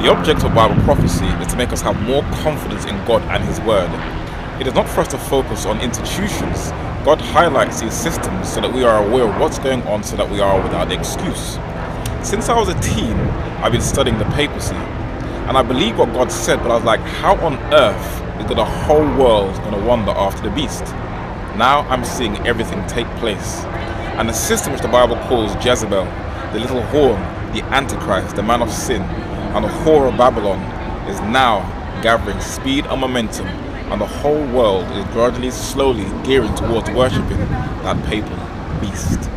The object of Bible prophecy is to make us have more confidence in God and His Word. It is not for us to focus on institutions. God highlights these systems so that we are aware of what's going on, so that we are without excuse. Since I was a teen, I've been studying the papacy, and I believe what God said, but I was like, how on earth is the whole world going to wander after the beast? Now I'm seeing everything take place. And the system which the Bible calls Jezebel, the little horn, the Antichrist, the man of sin, and the whore of Babylon, is now gathering speed and momentum, and the whole world is gradually, slowly gearing towards worshipping that papal beast.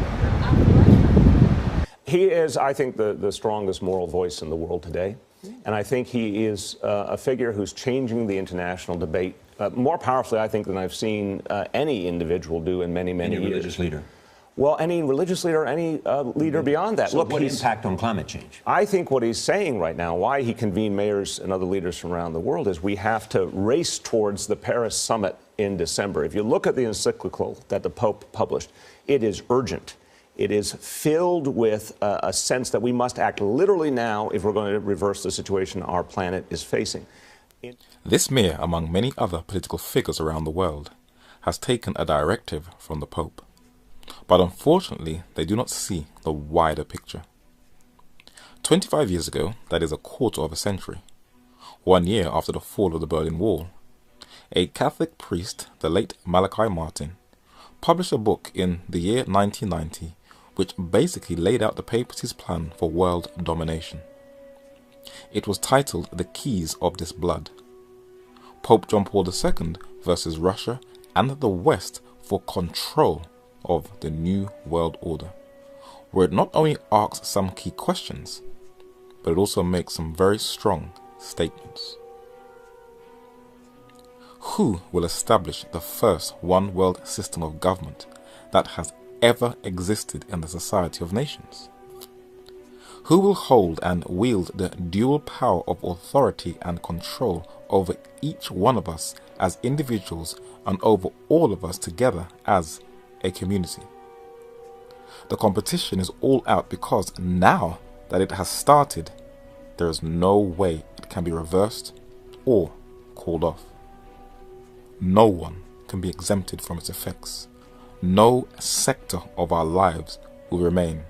He is, I think, the strongest moral voice in the world today. And I think he is a figure who's changing the international debate more powerfully, I think, than I've seen any individual do in many, many years. Any religious leader? Well, any religious leader, any leader beyond that. So what impact on climate change? I think what he's saying right now, why he convened mayors and other leaders from around the world, is we have to race towards the Paris summit in December. If you look at the encyclical that the Pope published, it is urgent. It is filled with a sense that we must act literally now if we're going to reverse the situation our planet is facing. This mayor, among many other political figures around the world, has taken a directive from the Pope. But unfortunately, they do not see the wider picture. 25 years ago, that is a quarter of a century, 1 year after the fall of the Berlin Wall, a Catholic priest, the late Malachi Martin, published a book in the year 1990 which basically laid out the papacy's plan for world domination. It was titled The Keys of This Blood. Pope John Paul II versus Russia and the West for control of the New World Order, where it not only asks some key questions, but it also makes some very strong statements. Who will establish the first one world system of government that has ever existed in the Society of Nations? Who will hold and wield the dual power of authority and control over each one of us as individuals and over all of us together as a community? The competition is all out because now that it has started, there is no way it can be reversed or called off. No one can be exempted from its effects. No sector of our lives will remain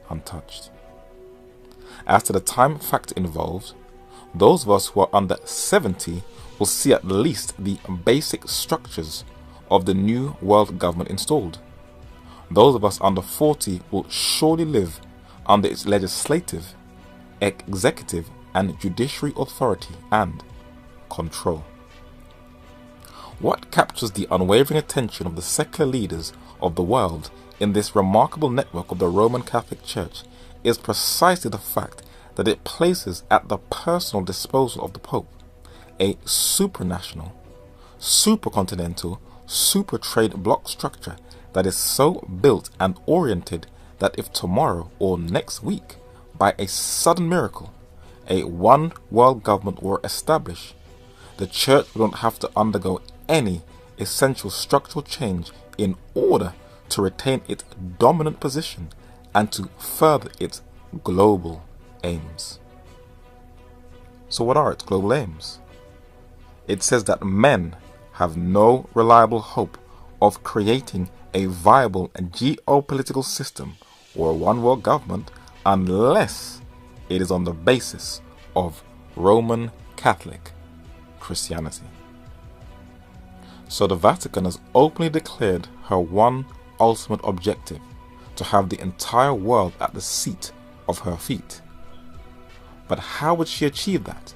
untouched. As to the time factor involved, those of us who are under 70 will see at least the basic structures of the new world government installed. Those of us under 40 will surely live under its legislative, executive and judiciary authority and control. What captures the unwavering attention of the secular leaders of the world in this remarkable network of the Roman Catholic Church is precisely the fact that it places at the personal disposal of the Pope a supranational, supercontinental, super-trade bloc structure that is so built and oriented that if tomorrow or next week, by a sudden miracle, a one world government were established, the Church would not have to undergo any essential structural change in order to retain its dominant position and to further its global aims. So what are its global aims? It says that men have no reliable hope of creating a viable geopolitical system or a one world government unless it is on the basis of Roman Catholic Christianity. So the Vatican has openly declared her one ultimate objective: to have the entire world at the seat of her feet. But how would she achieve that?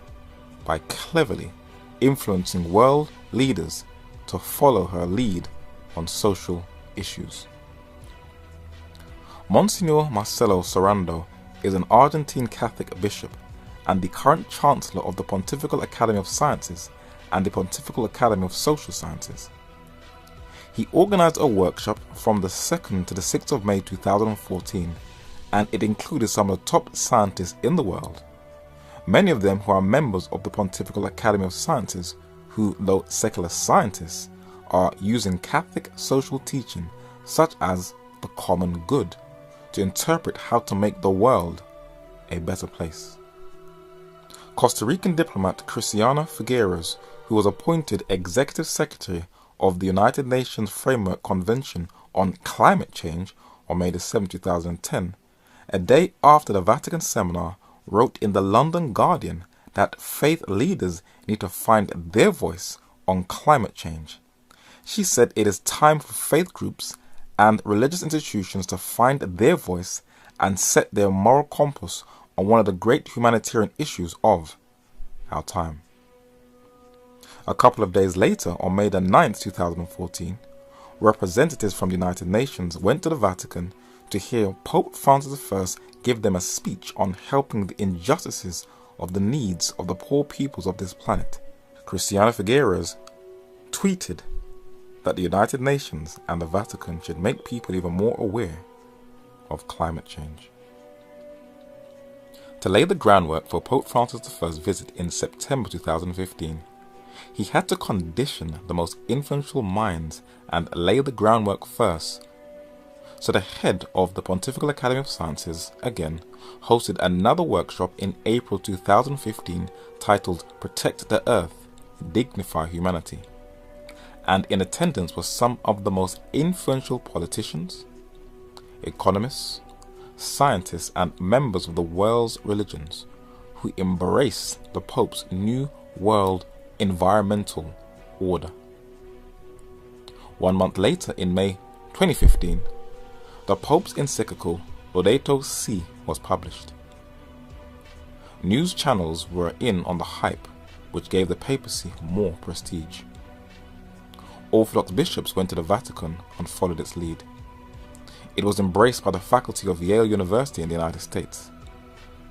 By cleverly influencing world leaders to follow her lead on social issues. Monsignor Marcelo Sorando is an Argentine Catholic bishop and the current Chancellor of the Pontifical Academy of Sciences and the Pontifical Academy of Social Sciences. He organized a workshop from the 2nd to the 6th of May 2014, and it included some of the top scientists in the world, many of them who are members of the Pontifical Academy of Sciences, who, though secular scientists, are using Catholic social teaching such as the common good to interpret how to make the world a better place. Costa Rican diplomat Cristiana Figueres, who was appointed Executive Secretary of the United Nations Framework Convention on Climate Change on May 7, 2010, a day after the Vatican seminar, wrote in the London Guardian that faith leaders need to find their voice on climate change. She said it is time for faith groups and religious institutions to find their voice and set their moral compass on one of the great humanitarian issues of our time. A couple of days later, on May 9, 2014, representatives from the United Nations went to the Vatican to hear Pope Francis I give them a speech on helping the injustices of the needs of the poor peoples of this planet. Cristiana Figueres tweeted that the United Nations and the Vatican should make people even more aware of climate change. To lay the groundwork for Pope Francis I's visit in September 2015, he had to condition the most influential minds and lay the groundwork first. So the head of the Pontifical Academy of Sciences, again, hosted another workshop in April 2015 titled Protect the Earth, Dignify Humanity. And in attendance were some of the most influential politicians, economists, scientists and members of the world's religions who embrace the Pope's New World Environmental Order. 1 month later, in May 2015, the Pope's encyclical Laudato Si was published. News channels were in on the hype, which gave the papacy more prestige. Orthodox bishops went to the Vatican and followed its lead. It was embraced by the faculty of Yale University in the United States.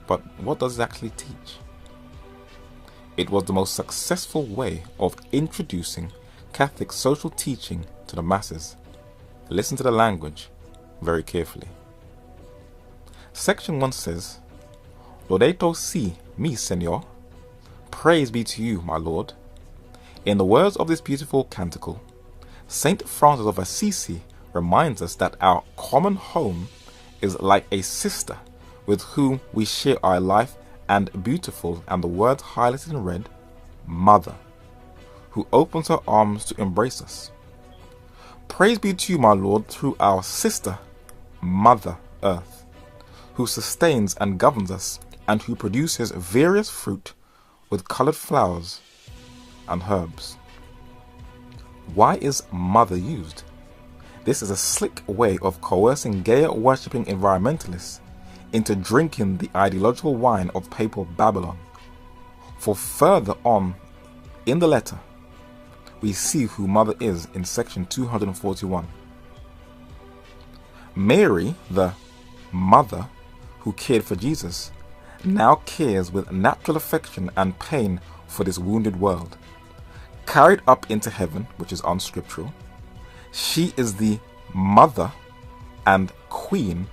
But what does it actually teach? It was the most successful way of introducing Catholic social teaching to the masses. Listen to the language very carefully. Section 1 says, Laudato Si, mi Señor, praise be to you, my Lord. In the words of this beautiful canticle, Saint Francis of Assisi reminds us that our common home is like a sister with whom we share our life, and beautiful, and the words highlighted in red, Mother, who opens her arms to embrace us. Praise be to you, my Lord, through our sister, Mother Earth, who sustains and governs us, and who produces various fruit with colored flowers and herbs. Why is Mother used? This is a slick way of coercing Gaia-worshipping environmentalists into drinking the ideological wine of papal Babylon. For further on in the letter, we see who Mother is in section 241. Mary, the mother who cared for Jesus, now cares with natural affection and pain for this wounded world. Carried up into heaven, which is unscriptural, she is the mother and queen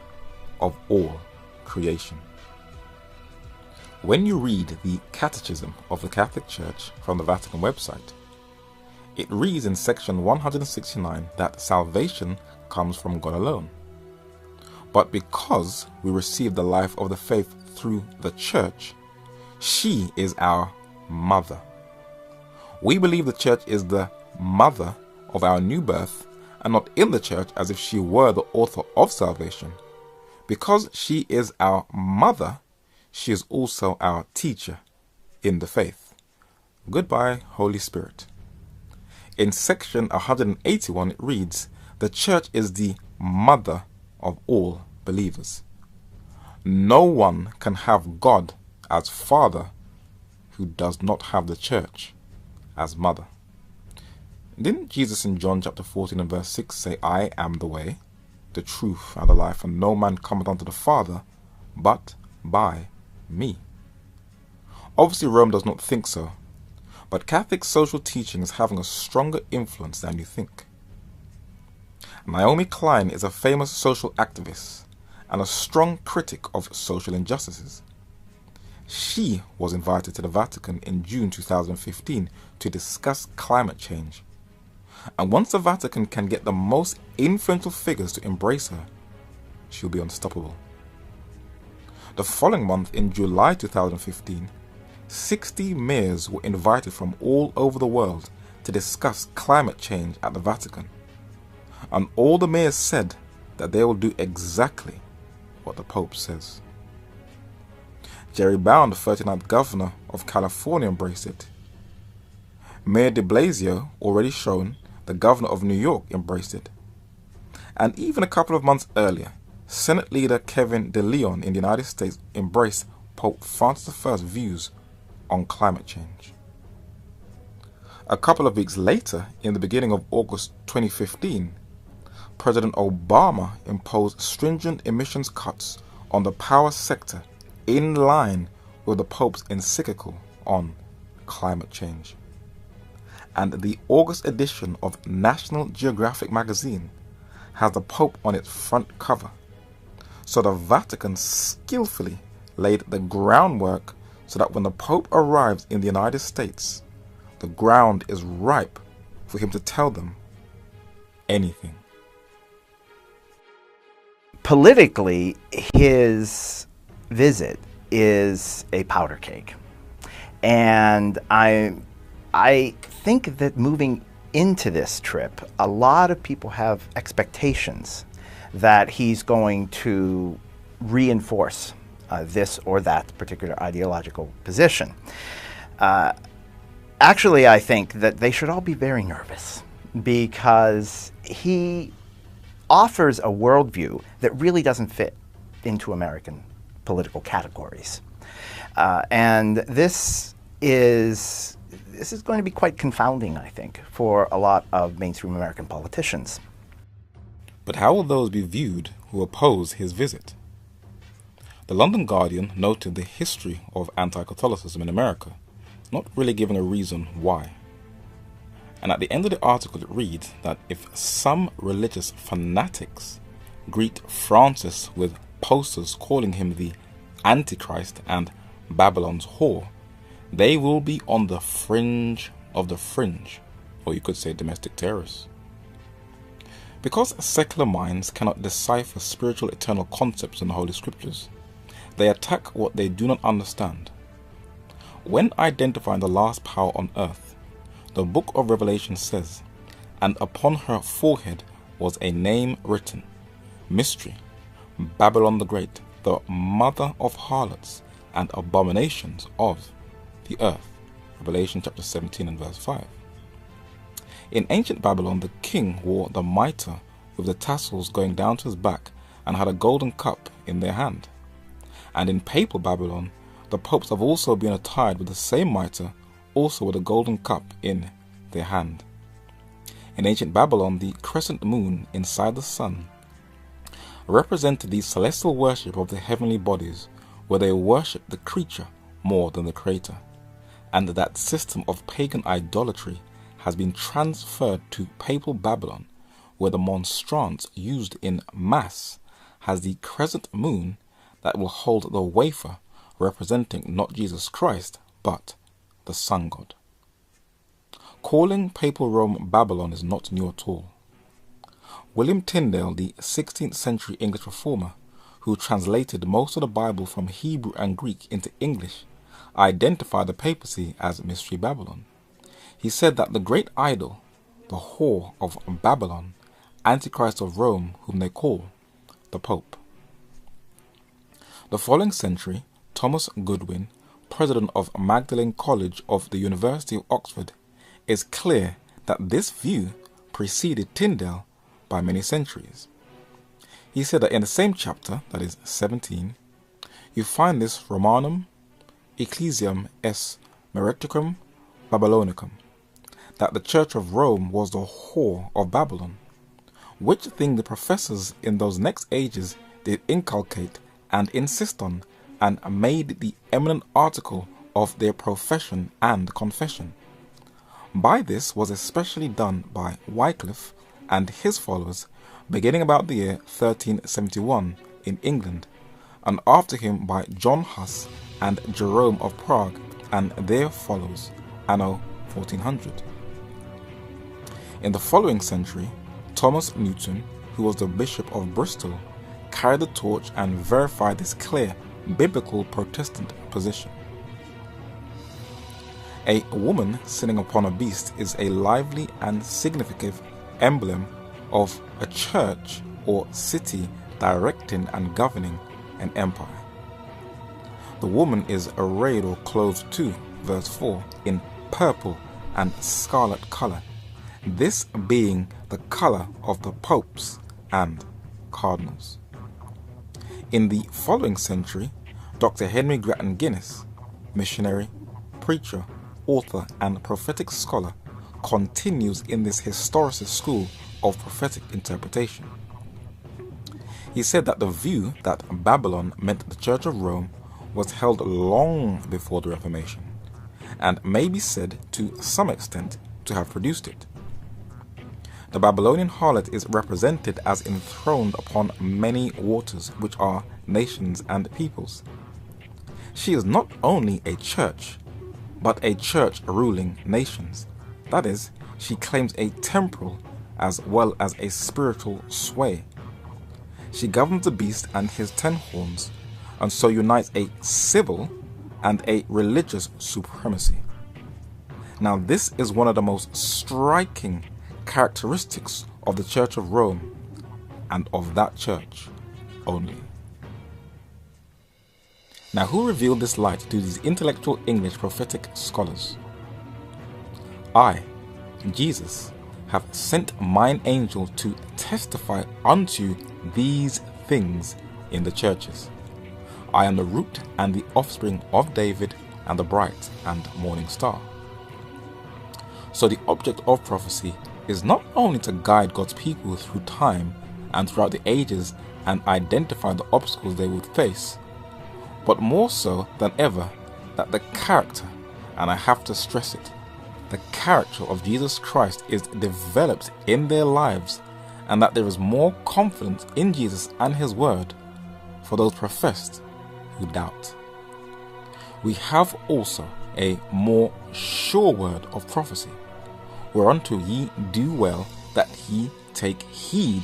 of all creation. When you read the Catechism of the Catholic Church from the Vatican website, it reads in section 169 that salvation comes from God alone. But because we receive the life of the faith through the Church, she is our mother. We believe the Church is the mother of our new birth and not in the Church as if she were the author of salvation. Because she is our mother, she is also our teacher in the faith. Goodbye, Holy Spirit. In section 181 it reads, the Church is the mother of all believers. No one can have God as Father who does not have the Church as Mother. Didn't Jesus in John chapter 14 and verse 6 say, I am the way, the truth, and the life, and no man cometh unto the Father but by me? Obviously Rome does not think so, but Catholic social teaching is having a stronger influence than you think. Naomi Klein is a famous social activist and a strong critic of social injustices. She was invited to the Vatican in June 2015 to discuss climate change. And once the Vatican can get the most influential figures to embrace her, she'll be unstoppable. The following month, in July 2015, 60 mayors were invited from all over the world to discuss climate change at the Vatican. And all the mayors said that they will do exactly what the Pope says. Jerry Brown, the 39th governor of California, embraced it. Mayor de Blasio, already shown, the governor of New York, embraced it. And even a couple of months earlier, Senate leader Kevin De Leon in the United States embraced Pope Francis I's views on climate change. A couple of weeks later, in the beginning of August 2015, President Obama imposed stringent emissions cuts on the power sector in line with the Pope's encyclical on climate change. And the August edition of National Geographic magazine has the Pope on its front cover. So the Vatican skillfully laid the groundwork so that when the Pope arrives in the United States, the ground is ripe for him to tell them anything. Politically, his visit is a powder keg. And I think that moving into this trip, a lot of people have expectations that he's going to reinforce this or that particular ideological position. Actually, I think that they should all be very nervous because he offers a worldview that really doesn't fit into American political categories. And this is going to be quite confounding, I think, for a lot of mainstream American politicians. But how will those be viewed who oppose his visit? The London Guardian noted the history of anti-Catholicism in America, not really giving a reason why. And at the end of the article it reads that if some religious fanatics greet Francis with posters calling him the Antichrist and Babylon's whore, they will be on the fringe of the fringe, or you could say domestic terrorists. Because secular minds cannot decipher spiritual eternal concepts in the Holy Scriptures, they attack what they do not understand. When identifying the last power on earth, the book of Revelation says, "And upon her forehead was a name written, Mystery, Babylon the Great, the mother of harlots and abominations of the earth." Revelation chapter 17 and verse 5. In ancient Babylon, the king wore the mitre with the tassels going down to his back and had a golden cup in their hand. And in papal Babylon, the popes have also been attired with the same mitre, also with a golden cup in their hand. In ancient Babylon, the crescent moon inside the sun represented the celestial worship of the heavenly bodies, where they worshipped the creature more than the creator, and that system of pagan idolatry has been transferred to papal Babylon, where the monstrance used in Mass has the crescent moon that will hold the wafer representing not Jesus Christ, but the sun god. Calling papal Rome Babylon is not new at all. William Tyndale, the 16th century English reformer, who translated most of the Bible from Hebrew and Greek into English, identified the papacy as Mystery Babylon. He said that the great idol, the whore of Babylon, Antichrist of Rome, whom they call the Pope. The following century, Thomas Goodwin, president of Magdalen College of the University of Oxford, is clear that this view preceded Tyndale by many centuries. He said that in the same chapter, that is 17, you find this Romanum Ecclesiam es Meretricum Babylonicum, that the Church of Rome was the whore of Babylon, which thing the professors in those next ages did inculcate and insist on, and made the eminent article of their profession and confession. By this was especially done by Wycliffe and his followers, beginning about the year 1371 in England, and after him by John Huss and Jerome of Prague and their followers, anno 1400. In the following century, Thomas Newton, who was the Bishop of Bristol, carried the torch and verified this clear biblical Protestant position. A woman sitting upon a beast is a lively and significant emblem of a church or city directing and governing an empire. The woman is arrayed or clothed too, verse 4, in purple and scarlet color, this being the color of the popes and cardinals. In the following century, Dr. Henry Grattan Guinness, missionary, preacher, author, and prophetic scholar, continues in this historicist school of prophetic interpretation. He said that the view that Babylon meant the Church of Rome was held long before the Reformation, and may be said to some extent to have produced it. The Babylonian harlot is represented as enthroned upon many waters, which are nations and peoples. She is not only a church, but a church ruling nations. That is, she claims a temporal as well as a spiritual sway. She governs the beast and his 10 horns, and so unites a civil and a religious supremacy. Now, this is one of the most striking characteristics of the Church of Rome, and of that church only. Now, who revealed this light to these intellectual English prophetic scholars? I, Jesus, have sent mine angel to testify unto these things in the churches. I am the root and the offspring of David, and the bright and morning star. So the object of prophecy is not only to guide God's people through time and throughout the ages and identify the obstacles they would face, but more so than ever that the character, and I have to stress it, the character of Jesus Christ is developed in their lives, and that there is more confidence in Jesus and his word for those professed who doubt. We have also a more sure word of prophecy, whereunto ye do well that ye take heed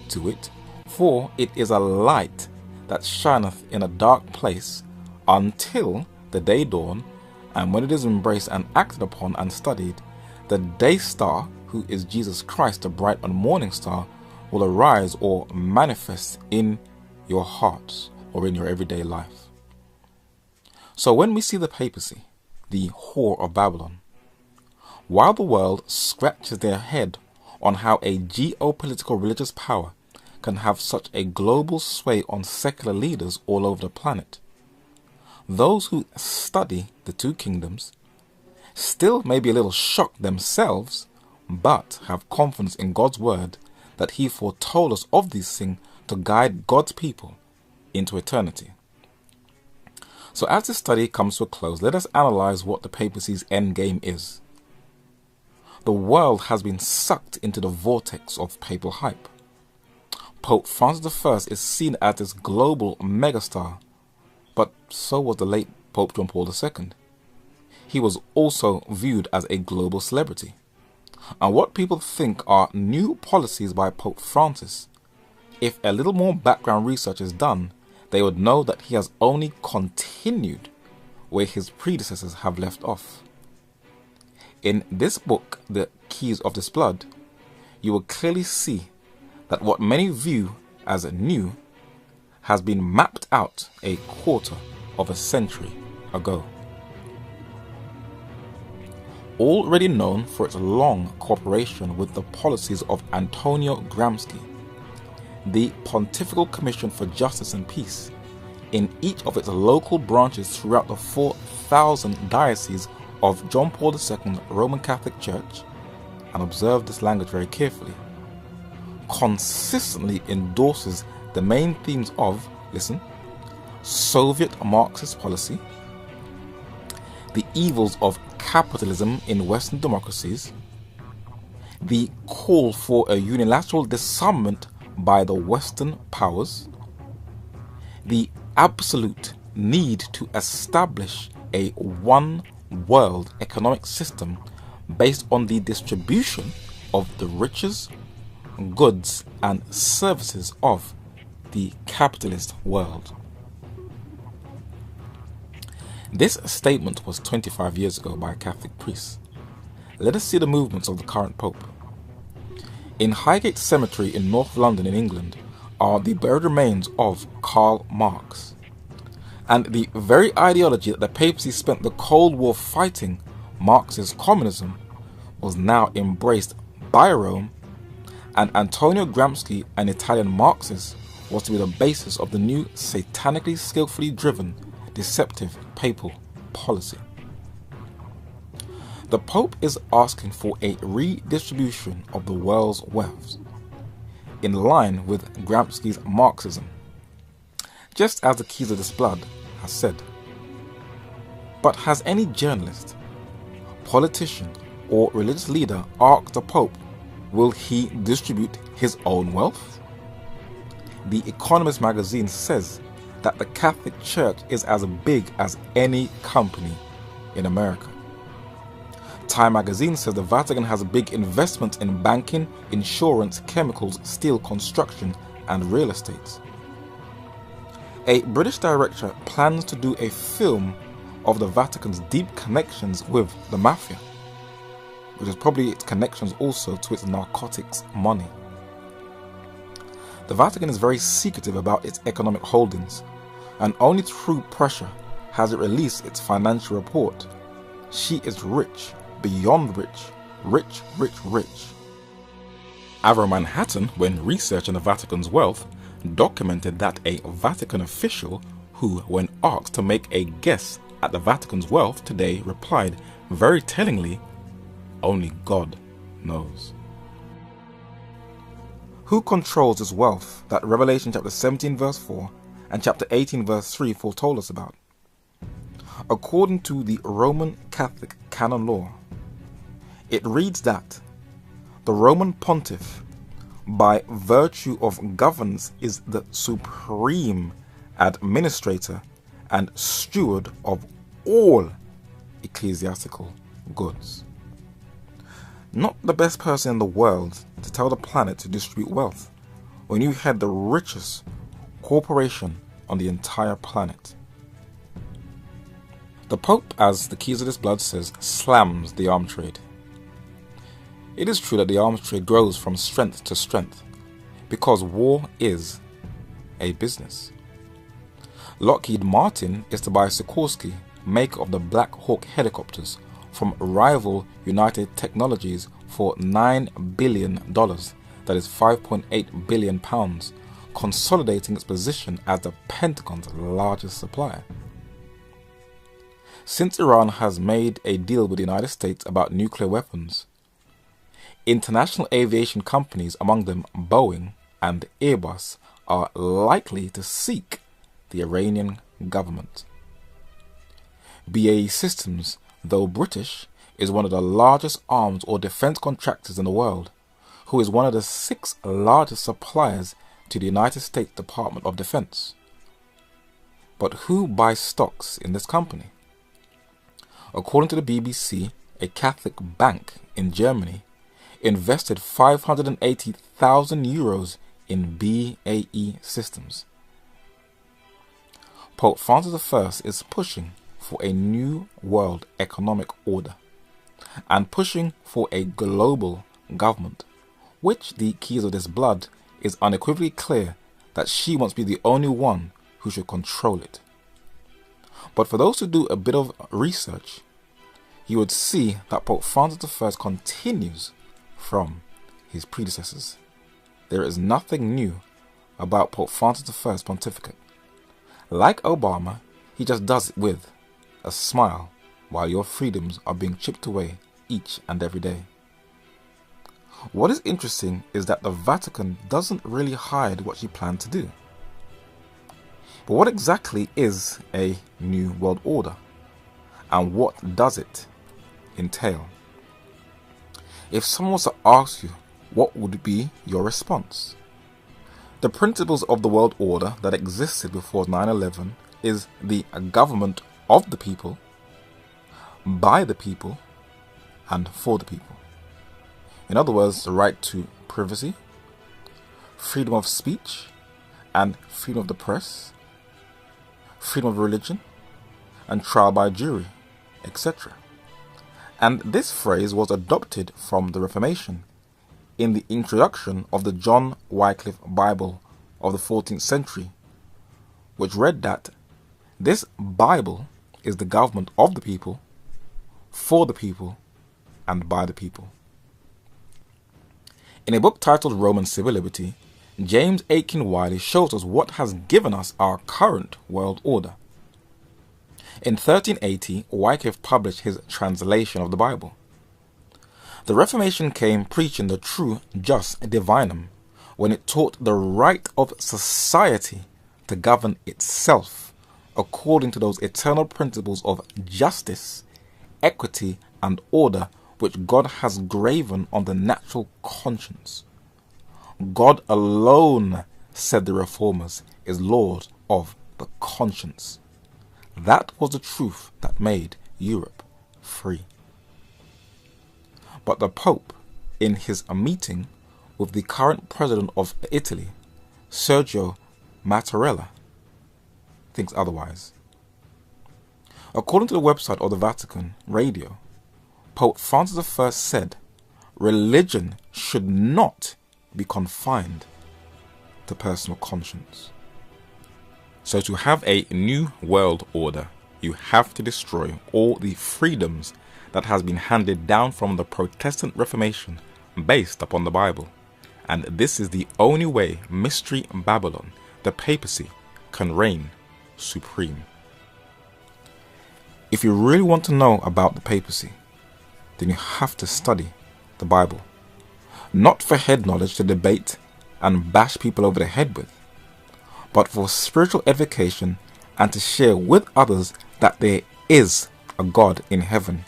to it, for it is a light that shineth in a dark place until the day dawn, and when it is embraced and acted upon and studied, the day star, who is Jesus Christ, the bright and morning star, will arise or manifest in your hearts or in your everyday life. So when we see the papacy, the whore of Babylon, while the world scratches their head on how a geopolitical religious power can have such a global sway on secular leaders all over the planet, those who study the two kingdoms still may be a little shocked themselves, but have confidence in God's word that he foretold us of these things to guide God's people into eternity. So as this study comes to a close, let us analyze what the papacy's endgame is. The world has been sucked into the vortex of papal hype. Pope Francis I is seen as this global megastar, but so was the late Pope John Paul II. He was also viewed as a global celebrity. And what people think are new policies by Pope Francis, if a little more background research is done, they would know that he has only continued where his predecessors have left off. In this book, The Keys of this Blood, you will clearly see that what many view as new has been mapped out a quarter of a century ago. Already known for its long cooperation with the policies of Antonio Gramsci, the Pontifical Commission for Justice and Peace, in each of its local branches throughout the 4,000 dioceses of John Paul II Roman Catholic Church, and observe this language very carefully, consistently endorses the main themes of, listen, Soviet Marxist policy, the evils of capitalism in Western democracies, the call for a unilateral disarmament by the Western powers, the absolute need to establish a one world economic system based on the distribution of the riches, goods and services of the capitalist world. This statement was 25 years ago by a Catholic priest. Let us see the movements of the current Pope. In Highgate Cemetery in North London in England are the buried remains of Karl Marx. And the very ideology that the papacy spent the Cold War fighting, Marxist communism, was now embraced by Rome, and Antonio Gramsci, an Italian Marxist, was to be the basis of the new satanically skillfully driven, deceptive papal policy. The Pope is asking for a redistribution of the world's wealth, in line with Gramsci's Marxism, just as the Keys of this Blood has said. But has any journalist, politician, or religious leader asked the Pope, will he distribute his own wealth? The Economist magazine says that the Catholic Church is as big as any company in America. Time magazine says the Vatican has big investments in banking, insurance, chemicals, steel, construction, and real estate. A British director plans to do a film of the Vatican's deep connections with the mafia, which is probably its connections also to its narcotics money. The Vatican is very secretive about its economic holdings, and only through pressure has it released its financial report. She is rich, beyond rich, rich, rich, rich. Avro Manhattan, when researching the Vatican's wealth, documented that a Vatican official who, when asked to make a guess at the Vatican's wealth today, replied very tellingly, "Only God knows." Who controls this wealth that Revelation chapter 17 verse 4 and chapter 18 verse 3 foretold us about? According to the Roman Catholic canon law, it reads that the Roman Pontiff, by virtue of governance, is the supreme administrator and steward of all ecclesiastical goods. Not the best person in the world to tell the planet to distribute wealth when you had the richest corporation on the entire planet. The Pope, as the Keys of this Blood says, slams the arms trade. It is true that the arms trade grows from strength to strength because war is a business. Lockheed Martin is to buy Sikorsky, maker of the Black Hawk helicopters, from rival United Technologies for $9 billion, that is 5.8 billion pounds, consolidating its position as the Pentagon's largest supplier. Since Iran has made a deal with the United States about nuclear weapons, international aviation companies, among them Boeing and Airbus, are likely to seek the Iranian government. BAE Systems, though British, is one of the largest arms or defense contractors in the world, who is one of the 6 largest suppliers to the United States Department of Defense. But who buys stocks in this company? According to the BBC, a Catholic bank in Germany invested 580,000 euros in BAE Systems. Pope Francis I is pushing for a new world economic order and pushing for a global government, which the Keys of this Blood is unequivocally clear that she wants to be the only one who should control it. But for those who do a bit of research, you would see that Pope Francis I continues from his predecessors. There is nothing new about Pope Francis I's pontificate. Like Obama, he just does it with a smile while your freedoms are being chipped away each and every day. What is interesting is that the Vatican doesn't really hide what she planned to do. But what exactly is a new world order? And what does it entail? If someone was to ask you, what would be your response? The principles of the world order that existed before 9/11 is the government of the people, by the people, and for the people. In other words, the right to privacy, freedom of speech, and freedom of the press, freedom of religion, and trial by jury, etc. And this phrase was adopted from the Reformation in the introduction of the John Wycliffe Bible of the 14th century, which read that this Bible is the government of the people, for the people, and by the people. In a book titled Roman Civil Liberty, James Aiken Wiley shows us what has given us our current world order. In 1380, Wycliffe published his translation of the Bible. The Reformation came preaching the true jus divinum when it taught the right of society to govern itself according to those eternal principles of justice, equity, and order which God has graven on the natural conscience. God alone, said the Reformers, is Lord of the conscience. That was the truth that made Europe free. But the Pope, in his meeting with the current president of Italy, Sergio Mattarella, thinks otherwise. According to the website of the Vatican Radio, Pope Francis I said, religion should not be confined to personal conscience. So to have a new world order, you have to destroy all the freedoms that has been handed down from the Protestant Reformation based upon the Bible. And this is the only way Mystery Babylon, the papacy, can reign supreme. If you really want to know about the papacy, then you have to study the Bible. Not for head knowledge to debate and bash people over the head with, but for spiritual edification and to share with others that there is a God in heaven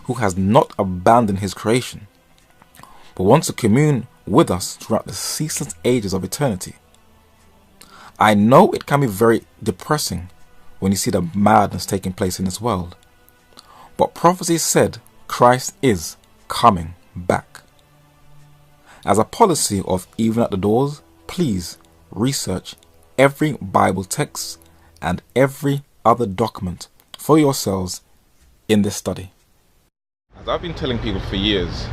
who has not abandoned his creation, but wants to commune with us throughout the ceaseless ages of eternity. I know it can be very depressing when you see the madness taking place in this world, but prophecy said Christ is coming back. As a policy of even at the doors, please research every Bible text and every other document for yourselves in this study. As I've been telling people for years,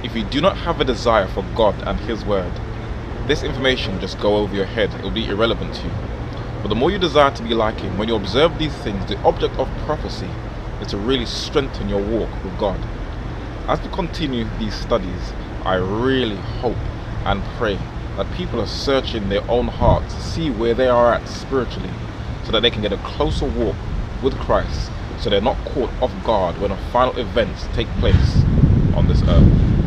if you do not have a desire for God and His Word, this information just go over your head. It will be irrelevant to you. But the more you desire to be like Him, when you observe these things, the object of prophecy is to really strengthen your walk with God. As we continue these studies, I really hope and pray that people are searching their own hearts to see where they are at spiritually, so that they can get a closer walk with Christ, so they're not caught off guard when the final events take place on this earth.